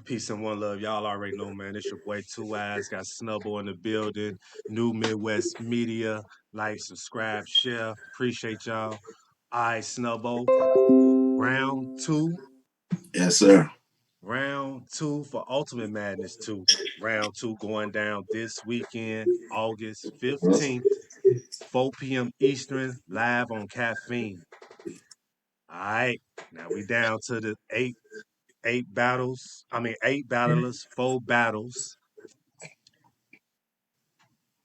Peace and one love. Y'all already know, man. It's your boy 2eiies. Got Snubble in the building. New Midwest Media. Like, subscribe, share. Appreciate y'all. All right, Snubbo. Round two. Yes, sir. Round two for Ultimate Madness 2. Round two going down this weekend, August 15th, 4 p.m. Eastern, live on Caffeine. All right. Now we down to the eight battles. I mean, eight battlers, four battles.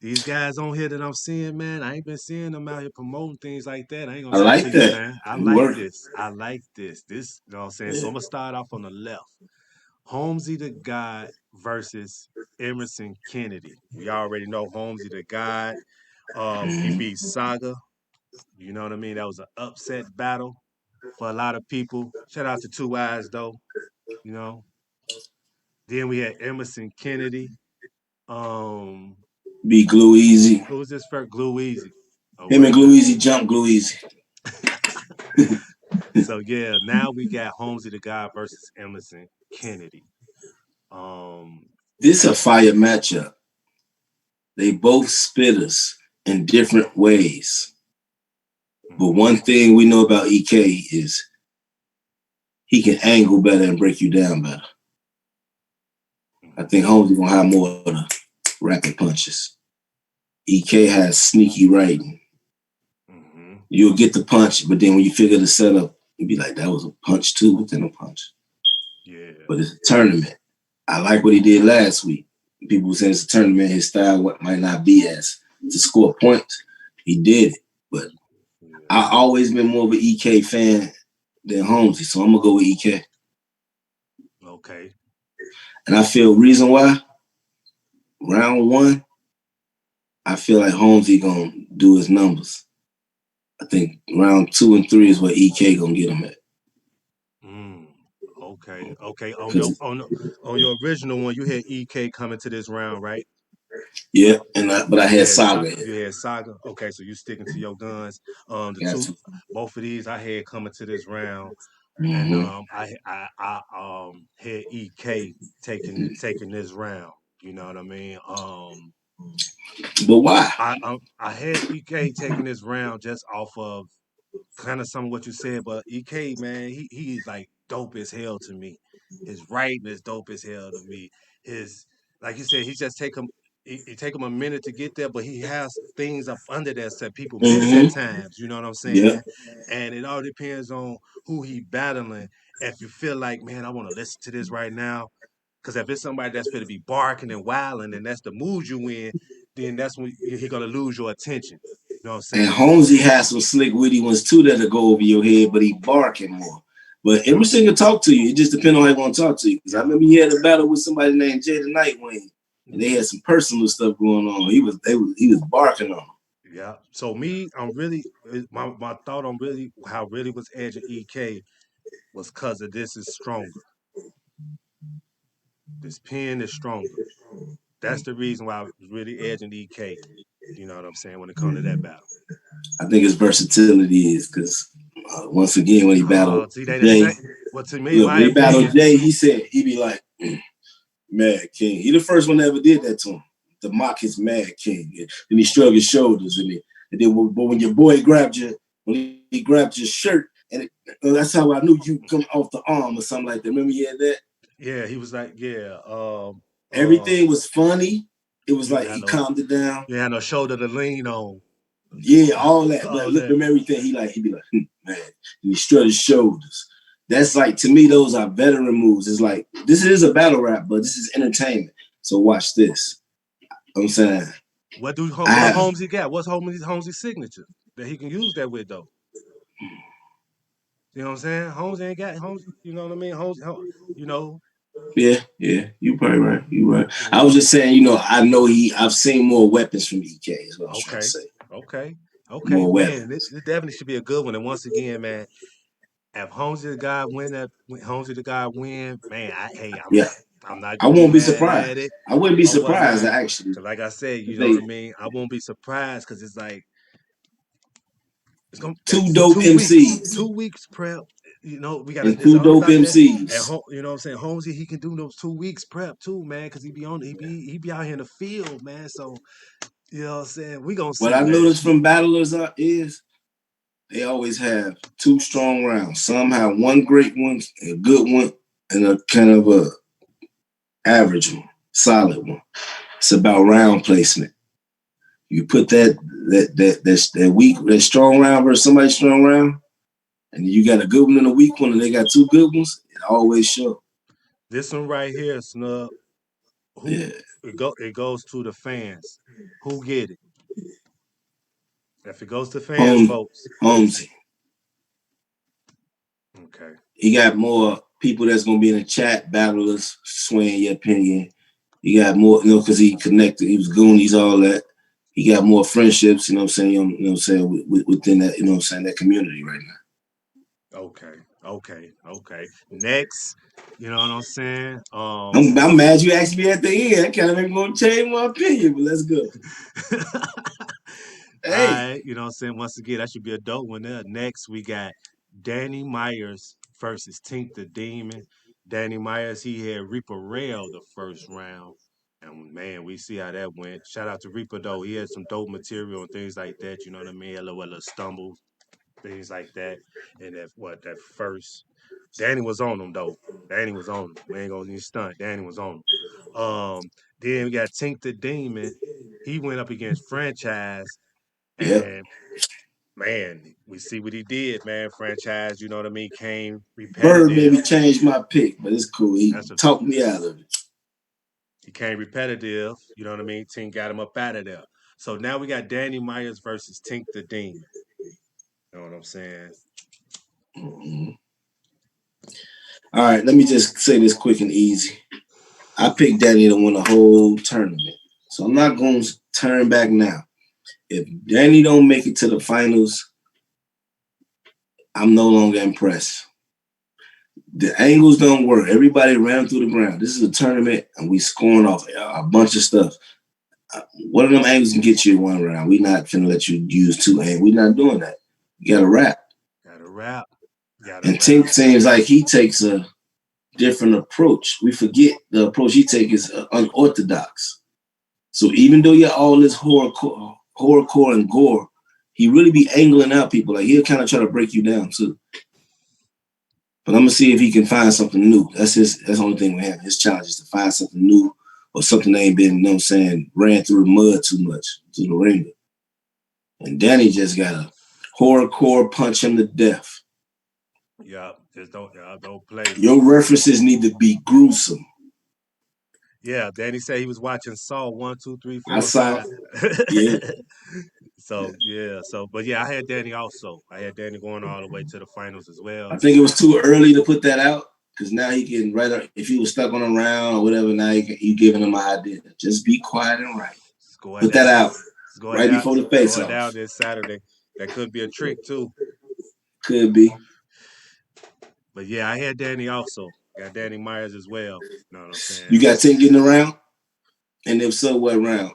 These guys on here that I'm seeing, man, I ain't been seeing them out here promoting things like that. I ain't gonna I lie to like you, that. man. I You like work. this. I like this. This, you know what I'm saying? So Yeah. I'm gonna start off on the left. Holmesy the God versus Emerson Kennedy. We already know Holmesy the God. He Mhm. beat Saga. You know what I mean? That was an upset battle for a lot of people. Shout out to 2eiies though. You know. Then we had Emerson Kennedy. Um, Be glue easy. who was this first? Glue Easy. Him and Okay. glue easy jump glue easy. So yeah, now we got Holmesy the God versus Emerson Kennedy. Um, This a hey, fire matchup. They both spitters in different ways. But mhm, one thing we know about EK is he can angle better and break you down better. I mhm, think Holmes is gonna have more of the rapid punches. EK has sneaky writing. mhm, You'll get the punch, but then when you figure the setup, you'll be like, that was a punch too within a punch. yeah, But it's a tournament. I like what he did last week. People were saying it's a tournament, his style what might not be as to score points. He did it. But yeah. I always been more of an EK fan than Holmesy, so I'm gonna go with EK. Okay. And I feel reason why, round one, I feel like Holmesy gonna do his numbers. I think round 2 and 3 is where EK gonna get him at. Mm, okay. Okay. On your Cause on your original one, you had EK coming to this round, right? yeah, but I had Yeah, Saga. you had Saga. Okay, so you sticking to your guns. The Got two, to. both of these I had coming to this round, and Mm-hmm. I had EK taking this round. You know what I mean? But why? I had EK taking this round just off of kind of some of what you said, but EK man, he's like dope as hell to me. His writing is dope as hell to me. His like you said, he just take him. It take him a minute to get there, but he has things up under that that people miss at Mm-hmm. times. You know what I'm Yep. saying? And it all depends on who he battling. If you feel like, man, I want to listen to this right now, because if it's somebody that's going to be barking and wilding, and that's the mood you in, then that's when he gonna lose your attention. You know what I'm And saying? Holmesy has some slick witty ones too that'll go over your head, but he barking more. But Emerson can talk to you. It just depends on how he want to talk to you. Because I Yeah. remember he had a battle with somebody named Jay the Nightwing, and they had some personal stuff going on. He was barking on him. Yeah. So me, I'm really my thought on really how really was edging EK was cause of this is stronger. This pen is stronger. That's the reason why I was really edging EK. You know what I'm saying when it comes to that battle. I think his versatility is because once again when he battled See, they the Jay, same. Well, to me, look, my when he battled opinion. Jay, he said he'd be like Mad King. He the first one that ever did that to him. To mock his Mad King. And he shrugged his shoulders and then but when your boy grabbed you, when he grabbed your shirt, and that's how I knew you come off the arm or something like that. Remember he had that? Yeah, he was like, yeah, Everything was funny. It was you like had he no, calmed it down. you had no shoulder to lean on. Yeah, all that. But All look that. from everything, he'd be like, man. And he strut his shoulders. That's like to me, those are veteran moves. It's like this is a battle rap, but this is entertainment. So watch this. I'm saying I What have Holmesy got? What's Holmesy's signature that he can use that with though? You know what I'm saying? Holmes ain't got Holmes. You know what I mean? You know, yeah, you probably right. You right. I yeah. was just saying, I know I've seen more weapons from EK, is what I was trying to Okay, say. okay, okay, More man. weapons. This definitely should be a good one. And once again, man, if Holmesy the guy win that, Holmesy the guy win, man. Yeah. I'm not I gonna be won't be mad surprised. at it I wouldn't be or surprised whatnot. actually. Cause like I said, you know what I They mean. I won't be surprised because it's like it's gonna two that's dope 2 weeks, MCs. 2 weeks prep. we got and it's two all dope about that. At MCs. home, you know what I'm saying? Holmesy, he can do those 2 weeks prep too, man, because he be out here in the field, man. So you know what I'm saying? We gonna What see, I man. noticed from battlers is they always have two strong rounds. Some have one great one, a good one, and a kind of a average one, solid one. It's about round placement. You put that weak, that strong round versus somebody's strong round, and you got a good one and a weak one, and they got two good ones. It always shows. This one right here, Snub. Yeah, It goes to the fans. Who get it? If it goes to fans Holmes, votes. Holmesy. Okay. You got more people that's gonna be in the chat, battlers, swaying your opinion. You got more, because he connected, he was Goonies, all that. He got more friendships, you know what I'm saying, within that, you know what I'm saying, that community right now. Okay. Next, you know what I'm saying? I'm mad you asked me at the end. I kind of ain't gonna change my opinion, but let's go. All Hey, right, you know what I'm saying? Once again, that should be a dope one there. Next, we got Danny Myers versus Tink the Demon. Danny Myers, he had Reaper Rail the first round. And man, we see how that went. Shout out to Reaper though. He had some dope material and things like that. You know what I mean? A little stumbles, things like that. And that first Danny was on him though. Danny was on him. We ain't gonna even stunt. Danny was on him. Then we got Tink the Demon. He went up against Franchise, yep. and man, we see what he did, man. Franchise, you know what I mean, came Bird made repetitive. me change my pick, but it's cool. He That's a talked me out of it. he came repetitive, you know what I mean? Tink got him up out of there. So now we got Danny Myers versus Tink the Demon. You know what I'm saying? Mm-hmm. All right, let me just say this quick and easy. I picked Danny to win the whole tournament. So I'm not going to turn back now. If Danny don't make it to the finals, I'm no longer impressed. The angles don't work. Everybody ran through the ground. This is a tournament, and we scoring off a bunch of stuff. One of them angles can get you one round. We not finna let you use two angles. We not doing that. You got to rap. Gotta rap. Gotta And rap. Tink seems like he takes a different approach. We forget the approach he takes is unorthodox. So even though you're all this horrorcore and gore, he really be angling out people. Like he'll kind of try to break you down too. But I'm gonna see if he can find something new. That's the only thing with him. His challenge is to find something new or something that ain't been, you know what I'm saying, ran through the mud too much, through the ringer. And Danny just got a horrorcore punch him to death. Just don't play. Your references need to be gruesome. Yeah, Danny said he was watching Saw 1, 2, 3, I 4, and saw, 5. yeah, yeah. But yeah, I had Danny also. I had Danny going all the way to the finals as I well. think it was too early to put that out because now he can if he was stuck on a round or whatever. Now you giving him an idea. Just be quiet and write. It's going Put that down. out It's going right down. before the It's face going off. down this Saturday. That could be a trick too. Could be. But yeah, I had Danny also. Got Danny Myers as well. You know what I'm You saying? got 10 getting around, and if so, what round?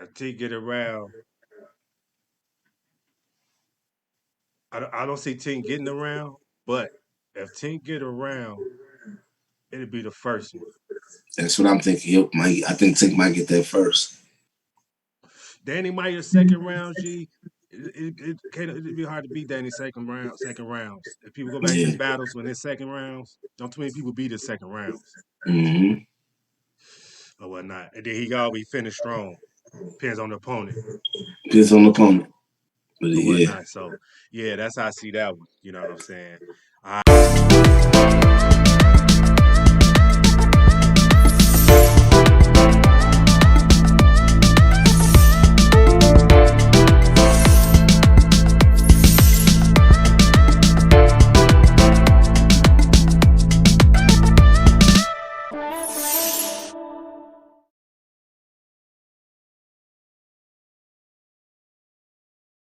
If T get around, I don't see Tink getting around, but if Tink get around, it'll be the first one. That's what I'm thinking. I think Tink might get that first. Danny Myers second round, G. It can't it'd be hard to beat Danny second rounds. If people go back to his Yeah. battles when his second rounds, don't too many people beat his second rounds Mm-hmm. or whatnot. And then he always finish strong. Depends on the opponent Depends on the opponent. But or yeah. whatnot. So yeah, that's how I see that one. You know what I'm saying?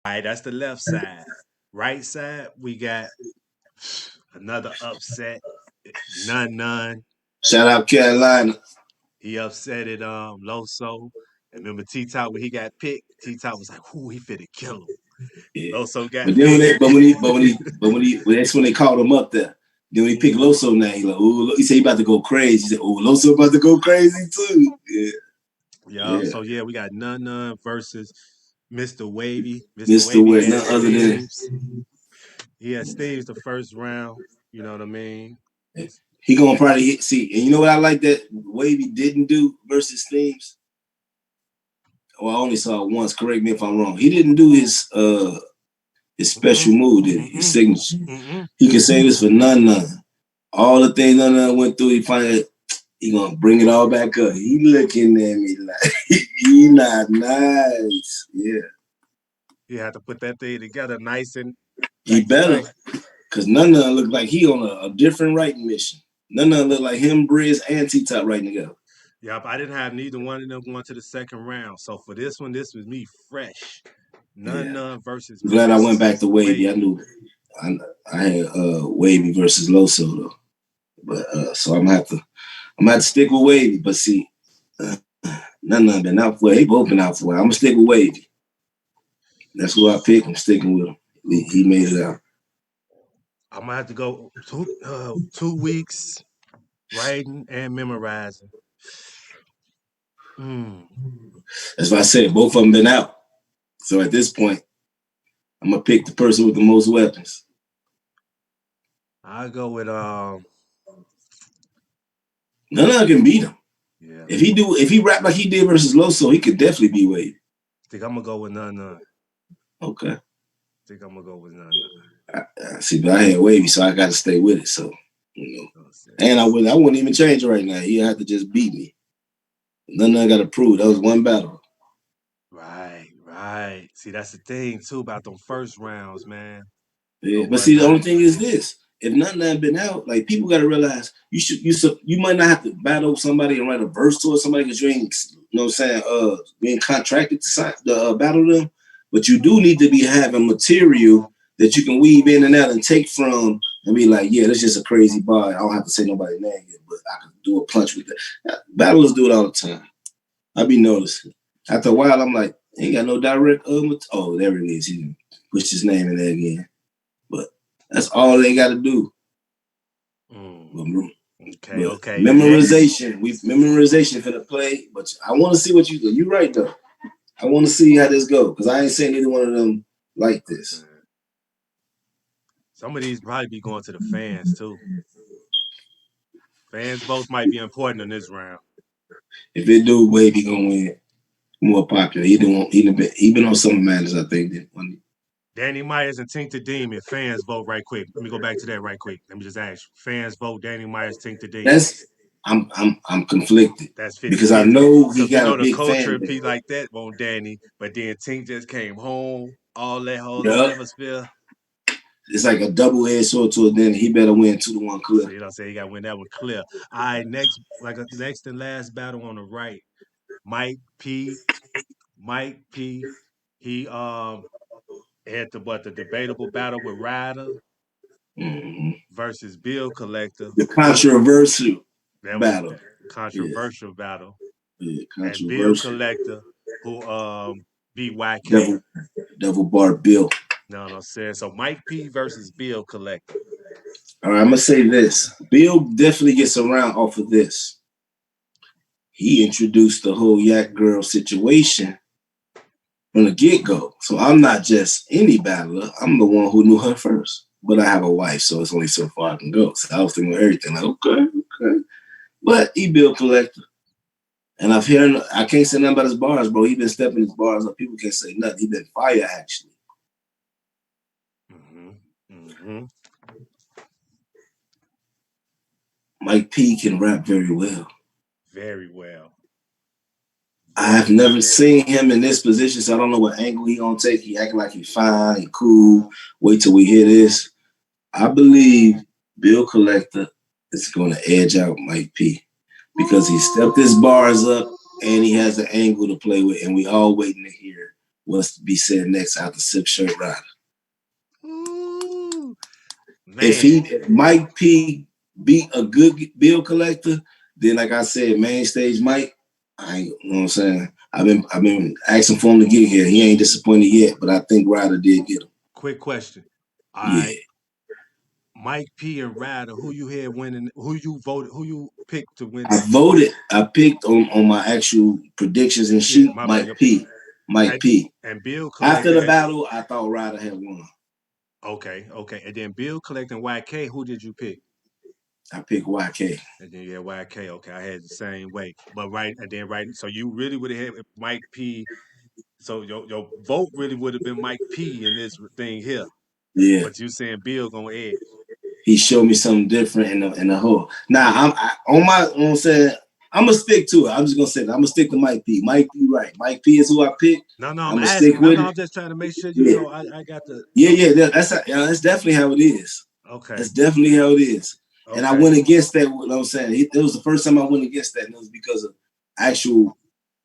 All right, that's the left side. Right side, we got another upset. None. Shout out Carolina. He upset it Loso. And remember T-Top when he got picked, T-Top was like, "Ooh, he finna kill him." Yeah. Loso got But then when picked. they, that's when they called him up there. Then when he picked Loso now, he like, oh, he said he about to go crazy. He said, oh, Loso about to go crazy too. Yeah, Yeah, yeah. so yeah, we got None versus Mr. Wavy. Mr. Mr. Wavy Wet, had none other than Steams. He had Steams the first round. You know what I mean? he gonna probably hit. See, and you know what I like that Wavy didn't do versus Steams. Well, I only saw it once. Correct me if I'm wrong. He didn't do his special move, did he? His signature. He can say this for none. All the things none went through, he finally he gonna bring it all back up. He looking at me like he not nice. Yeah. He had to put that thing together nice and He like better. straight. Cause none look like he on a different writing mission. None look like him, Briz, and T-Top writing together. Yep, I didn't have neither one of them going to the second round. So for this one, this was me fresh. Yeah. None versus I'm glad I went back to Wavy. I Wavy. knew I had Wavy versus Loso though. But so I'm gonna have to stick with Wavy. But see, none been out for it. They both been out for it. I'm gonna stick with Wavy. That's who I picked. I'm sticking with him. He made it out. I'm gonna have to go 2 weeks writing and memorizing. Mm. That's why I said both of them been out. So at this point, I'm gonna pick the person with the most weapons. I'll go with None can beat him. yeah. If he rap like he did versus Loso, he could definitely be Wavy. I think I'm gonna go with None. Okay. I think I'm gonna go with None. See, but I had Wavy, so I got to stay with it. So, and I wouldn't even change it right now. He had to just beat me. None got to prove. That was one battle. Right. See, that's the thing too about them first rounds, man. Yeah, Or but see, the whatnot. only thing is this: if none had been out, like people got to realize you might not have to battle somebody and write a verse to somebody because you ain't, you know what I'm saying, being contracted to battle them, but you do need to be having material that you can weave in and out and take from and be like, yeah, that's just a crazy bar. I don't have to say nobody's name yet, but I can do a punch with that. Battlers do it all the time. I be noticing. After a while, I'm like, ain't got no direct. Oh, there it is. He pushed his name in there again. But that's all they got to do. But Okay. memorization, memorization for the play. But I want to see what you do. You're right though. I want to see how this go because I ain't saying either one of them like this. Some of these probably be going to the fans too. Fans votes might be important in this round. If it do, Wavy gonna win. More popular. He been on Summer Madness, I think. Danny Myers and Tink the Demon. Fans vote right quick. Let me go back to that right quick. Let me just ask you. Fans vote Danny Myers, Tink the Demon. I'm conflicted. That's Because I 50-50. know he Because we got know a the big culture fan be base. like that won't Danny, but then Tink just came home, all that whole little Yup. atmosphere. It's like a double-edged sword to it. Then he better win 2-1 clear. So you know what I'm saying? You gotta win that one clear. All right, next and last battle on the right. Mike P. He had the debatable battle with Ryder versus Bill Collector. The controversial That was battle. the Yeah. controversial battle. Yeah, And Bill controversial. Collector, who beat YK. Devil Bar Bill. Know what I'm saying? So Mike P versus Bill Collector. All right, I'm gonna say this. Bill definitely gets around off of this. He introduced the whole Yak Girl situation from the get-go. So I'm not just any battler. I'm the one who knew her first. But I have a wife, so it's only so far I can go. So I was thinking of everything. Like, okay. But he Bill Collector. And I can't say nothing about his bars, bro. He been stepping his bars up. People can't say nothing. He been fire, actually. Mike P can rap very well. Very well. I have never seen him in this position, so I don't know what angle he gonna take. He acting like he fine, he cool. Wait till we hear this. I believe Bill Collector is gonna edge out Mike P because he stepped his bars up and he has an angle to play with, and we all waiting to hear what's to be said next after Sip Shirt Rider. Ooh, If Mike P beat a good Bill Collector, then like I said, main stage Mike, you know what I'm saying? I've been asking for him to get here. He ain't disappointed yet, but I think Ryder did get him. Quick question. All Yeah. right, Mike P and Ryder, who you had winning? Who you voted? Who you picked to win I that? voted. I picked on my actual predictions and Yeah, sheet. my bad. Mike P. Mike And, P. and Bill After collected. the battle, I thought Ryder had won. Okay, okay. And then Bill collecting YK. Who did you pick? I picked YK. And then yeah, YK. Okay, I had the same way. But right, and then right. So you really would have had Mike P. So your vote really would have been Mike P in this thing here. Yeah. But you saying Bill gonna edge. He showed me something different in the whole. Now on my I'm saying I'm gonna stick to it. I'm just gonna say that I'm gonna stick to Mike P. Mike P. Right. Mike P. is who I picked. No, no, I'm I'm gonna stick asking. No, with no, it. I'm just trying to make sure you Yeah. know I got the Yeah. Yeah. That's definitely how it is. okay. That's definitely how it is. And I Okay. went against that. What I'm saying, it was the first time I went against that, and it was because of actual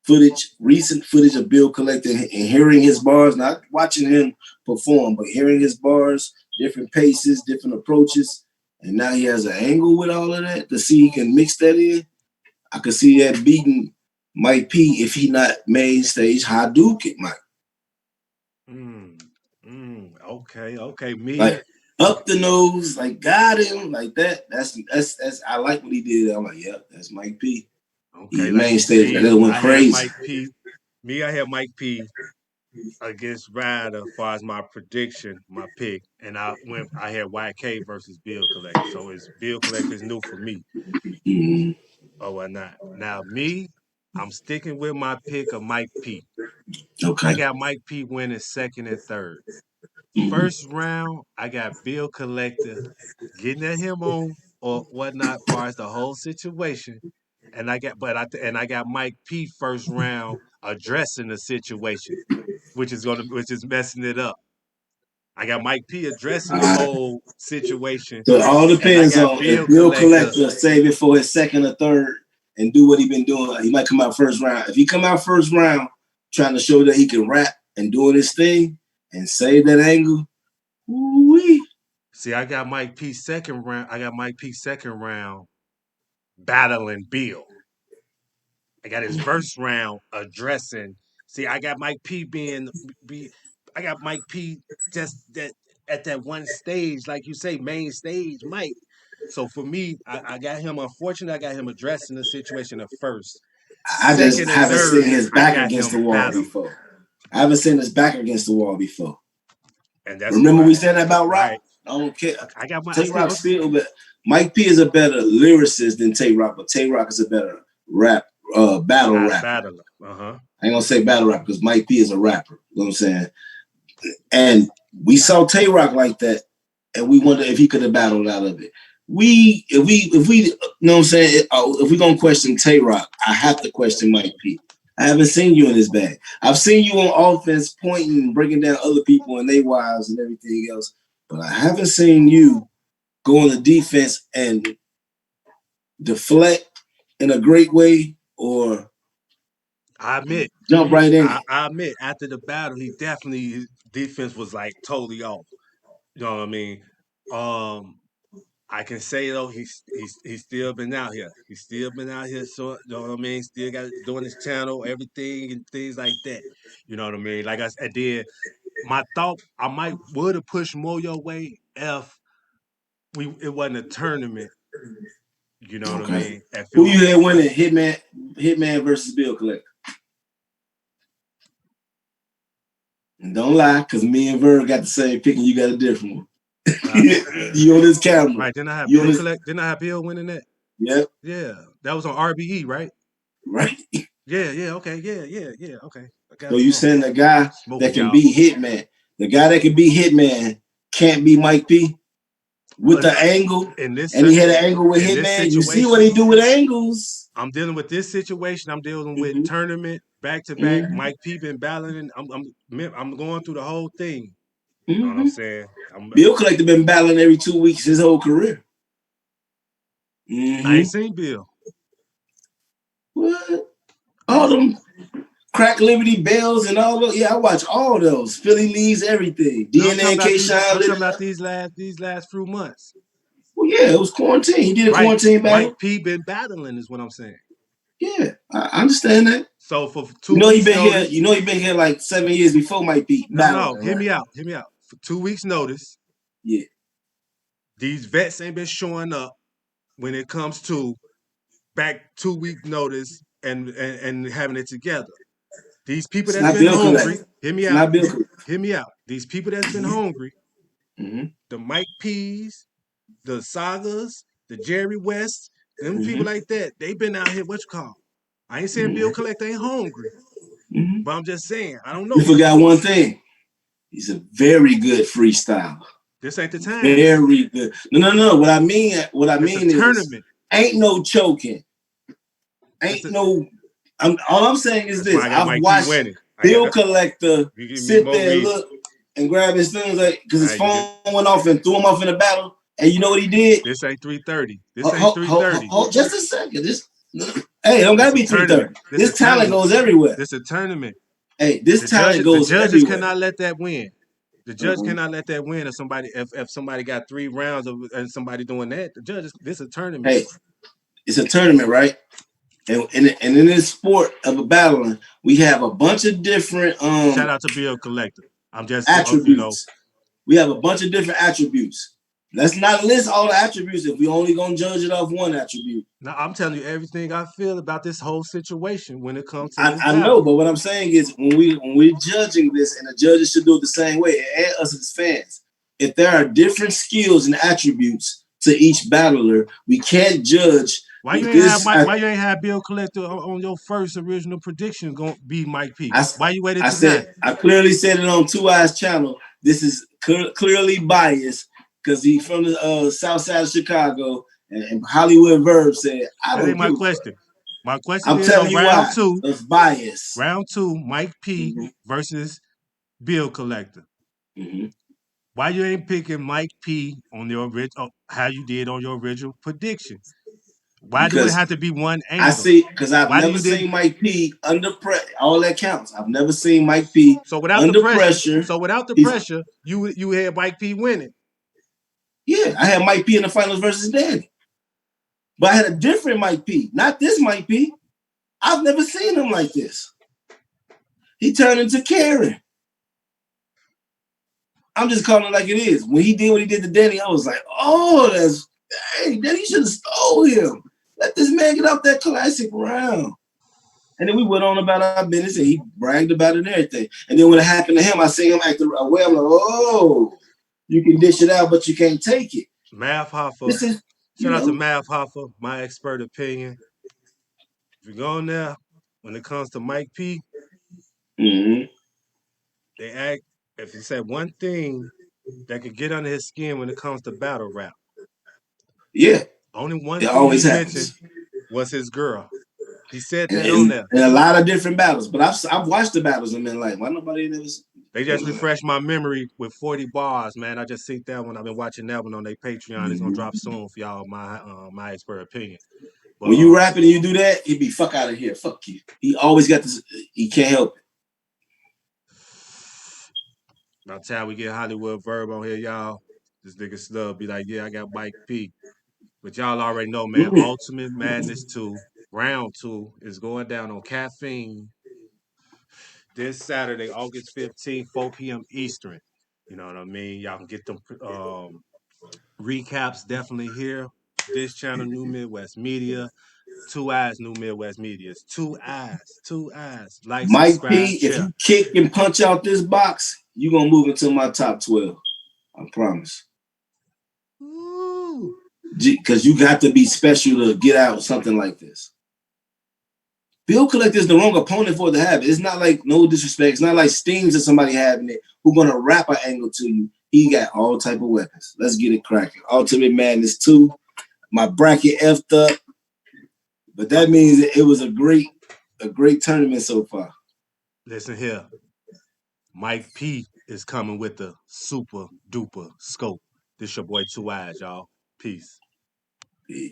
footage, recent footage of Bill collecting and hearing his bars, not watching him perform, but hearing his bars, different paces, different approaches. And now he has an angle with all of that to see he can mix that in. I could see that beating Mike P if he not main stage Hadouken Mike. Mm, okay, okay. Like Me, up the nose, like got him, like that. That's I like what he did. I'm like, yep, that's Mike P. He okay, like main stage, that me, little went I had crazy. Mike P. Me, I had Mike P against Ryder as far as my prediction, my pick, and I had YK versus Bill Collector. So it's Bill Collector is new for me. Mhm. Oh, why not? Now me, I'm sticking with my pick of Mike P. I Okay. got Mike P winning second and third. Mhm. First round, I got Bill Collector getting at him on or whatnot, far as the whole situation. And I got Mike P first round addressing the situation, which is messing it up. I got Mike P addressing All the right. whole situation, So it all and I depends got on Bill if Bill Collector. Collector save it for his second or third and do what he been doing. He might come out first round. If he come out first round trying to show that he can rap and doing his thing and save that angle, woo-wee. See, I got Mike P second round. I got Mike P second round battling Bill. I got his first round addressing. See, I got Mike P be. I got Mike P just that at that one stage, like you say, main stage, Mike. So for me, I got him. Unfortunately, I got him addressing the situation at first. I just Second and haven't seen third, his I back got against the him wall battling, before. I haven't seen his back against the wall before. and that's Remember we why. said that about Rock? Right. I don't care. I got my. I Tay still. Rock still, but Mike P is a better lyricist than Tay Rock, but Tay Rock is a better rap, battle rapper. Battler. Uh huh. I ain't gonna say battle rapper because Mike P is a rapper. You know what I'm saying? And we saw Tay Rock like that, and we wonder if he could have battled out of it. If we, you know what I'm saying? If we gonna question Tay Rock, I have to question Mike P. I haven't seen you in his bag. I've seen you on offense pointing and breaking down other people and their wives and everything else, but I haven't seen you go on the defense and deflect in a great way or I admit. jump right in it. I admit. After the battle, he definitely his defense was like totally off. You know what I mean? Um, I can say though he's still been out here. He's still been out here. So you know what I mean. Still got doing his channel, everything and things like that. You know what I mean? Like I did. My thought I might would have pushed more your way if it wasn't a tournament. You know what I Okay. mean? If it Who was you had winning? Hitman versus Bill Collector. And don't lie, because me and Verb got the same pick and you got a different one. uh, You on this camera. right. Then I have You on Bill this. collect. Then I have Bill winning that. Yep. Yeah, that was on RBE, right? Right. Yeah, yeah, okay, yeah, yeah, yeah, okay. I got So it you wrong. saying the guy that Smoking can y'all. be Hitman, the guy that can be Hitman can't be Mike P with the No, angle, in this and he had an angle with in this Hitman. You see what situation, he do with angles. I'm dealing with this situation. I'm dealing with Mm-hmm. tournament back to back. Mm-hmm. Mike P been battling. I'm going through the whole thing. You know what I'm Mm-hmm. saying? Bill Collector been battling every 2 weeks his whole career. I ain't Mm-hmm. seen Bill. What? I ain't All seen. them Crack Liberty Bells and all those. Yeah, I watch all those. Philly Leaves, everything. No, I'm DNA talking and about K these. Shine I'm lit talking it about up. these last few months. Well, yeah, it was quarantine. He did a Right. quarantine Mike battle. P been battling is what I'm saying. Yeah, I understand that. So for You 2 know he weeks been here. notice, You know he been here like 7 years before Mike Pete no, battling, hear right? me out, hear me out. For 2 weeks notice, Yeah, these vets ain't been showing up when it comes to back 2 week notice and having it together. These people it's that's not been bill hungry, collector. hear me It's out, not bill collector. hear me out. These people that's been hungry, Mm-hmm. the Mike P's, the Sagas, the Jerry West, them people Mm-hmm. like that, they been out here, what you call? I ain't saying bill Mm-hmm. collector ain't hungry, Mm-hmm. but I'm just saying, I don't You know. forgot one thing. He's a very good freestyle. This ain't the time. Very good. No. What I This a mean is, tournament. ain't no choking. This Ain't a, no. All I'm saying is that's why this. I got I've Mike P watched winning. Bill That's Collector you give me sit more there and reason. look and grab his things like because his You get phone went off and threw him off in the battle. And you know what he did? this ain't 3:30. This ain't 3:30. Hold just a second. Hey, it don't This gotta a be tournament. 3:30. This a This talent tournament. goes everywhere. This a tournament. Hey, this talent The goes judges everywhere. cannot let that win. The judge Uh-huh. cannot let that win if somebody got 3 rounds of and somebody doing that. The judges this a tournament. Hey, it's a tournament, right? And in this sport of a battling, we have a bunch of different Shout out to Bill Collector. I'm just attributes. We have a bunch of different attributes. Let's not list all the attributes if we only gonna judge it off one attribute. now I'm telling you everything I feel about this whole situation when it comes to I, this I know, battle. but what I'm saying is when we're judging this, and the judges should do it the same way, and us as fans, if there are different skills and attributes to each battler, we can't judge if this. Why you ain't have Bill Collector on your first original prediction gonna be Mike P? I, Why you waited I to now? said I clearly said it on 2eiies channel. This is clearly biased because he's from the south side of Chicago, and Hollywood Verb said, "I That don't ain't my give a fuck." question. My question I'm is telling on you why. It's bias. round two, Mike P Mm-hmm. versus Bill Collector. Mm-hmm. Why you ain't picking Mike P on your original how you did on your original prediction? Why do it Because have to be one I angle? see, because I've Why do never you didn't seen Mike P under pressure. All that counts. I've never seen Mike P under pressure. without the He's pressure, you had Mike P winning. Yeah. I had Mike P in the finals versus Danny, but I had a different Mike P, not this Mike P. I've never seen him like this. He turned into Karen. I'm just calling it like it is. When he did what he did to Danny, I was like, oh, hey, Danny should have stole him. Let this man get off that classic round. And then we went on about our business and he bragged about it and everything. And then when it happened to him, I see him acting away. I'm like, oh, you can dish it out, but you can't take it. Math Hoffa, This is, shout out to Math Hoffa, my expert opinion. If you go on there, when it comes to Mike P, mm-hmm. they act if he said one thing that could get under his skin when it comes to battle rap. Yeah, Only one it thing he always mentioned happens. was his girl. He said And, that on and, there. and a lot of different battles, but I've watched the battles and been like, why nobody never? They just refreshed my memory with 40 bars, man. I just see that one. I've been watching that one on their Patreon. It's gonna Mm-hmm. drop soon for y'all. My expert opinion. But When you rapping and you do that, he'd be fuck out of here. Fuck you. He always got this. He can't help it. by the time we get Hollywood Verb on here, y'all, this nigga Snub be like, yeah, I got Mike P. But y'all already know, man. Mm-hmm. Ultimate Madness 2, round 2 is going down on Caffeine this Saturday, August 15th, 4 p.m. Eastern. You know what I mean? Y'all can get them recaps definitely here. This channel, New Midwest Media. 2eiies, New Midwest Media. It's 2eiies, 2eiies. Like, Mike subscribe, P, if share. you kick and punch out this box, you're gonna move into my top 12. I promise. Ooh. Because you got to be special to get out something like this. Bill Collector is the wrong opponent for it to have it. It's not like no disrespect. It's not like Steams or somebody having it who gonna wrap an angle to you. He got all type of weapons. Let's get it cracking. Ultimate Madness 2. My bracket effed up, but that means it was a great tournament so far. Listen here. Mike P is coming with the super duper scope. This your boy 2eiies, y'all. Peace. Yeah.